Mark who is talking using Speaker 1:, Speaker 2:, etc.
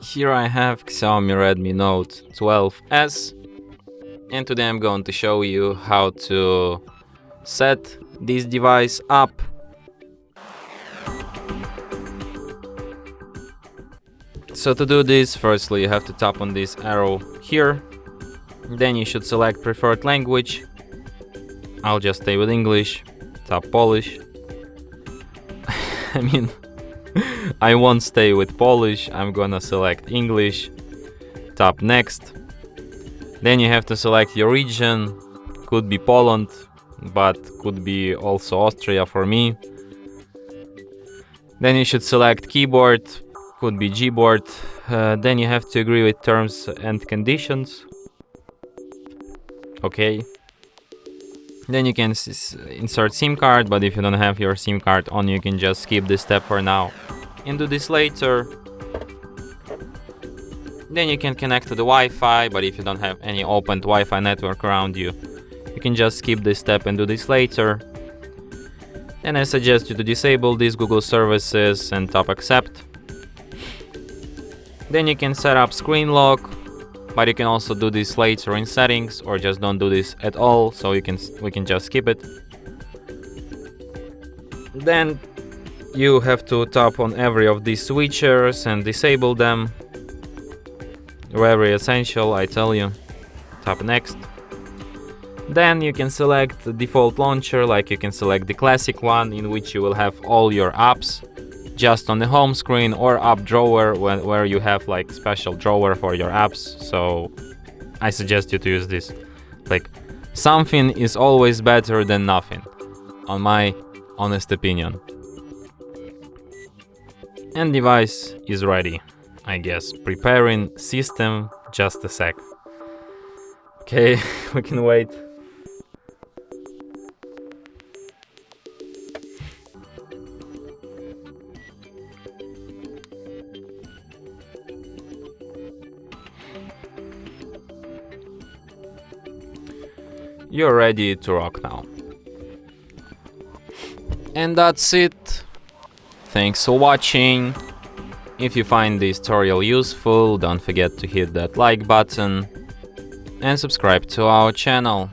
Speaker 1: Here I have Xiaomi Redmi Note 12S, and today I'm going to show you how to set this device up. So to do this, firstly you have to tap on this arrow here, then you should select preferred language. I'll just stay with English, tap Polish. I won't stay with Polish, I'm gonna select English, tap next. Then you have to select your region, could be Poland, but could be also Austria for me. Then you should select keyboard, could be Gboard. Then you have to agree with terms and conditions. Okay. Then you can insert SIM card, but if you don't have your SIM card on, you can just skip this step for now and do this later. Then you can connect to the Wi-Fi, but if you don't have any opened Wi-Fi network around you, you can just skip this step and do this later. And I suggest you to disable these Google services and tap accept. Then you can set up screen lock, but you can also do this later in settings, or just don't do this at all, so we can just skip it. Then you have to tap on every of these switchers and disable them. Very essential, I tell you. Tap next. Then you can select the default launcher, like you can select the classic one, in which you will have all your apps just on the home screen, or app drawer where you have like special drawer for your apps. So I suggest you to use this. Like, something is always better than nothing, on my honest opinion. And device is ready, I guess. Preparing system, just a sec. Okay, we can wait. You're ready to rock now. And that's it. Thanks for watching. If you find this tutorial useful, don't forget to hit that like button and subscribe to our channel.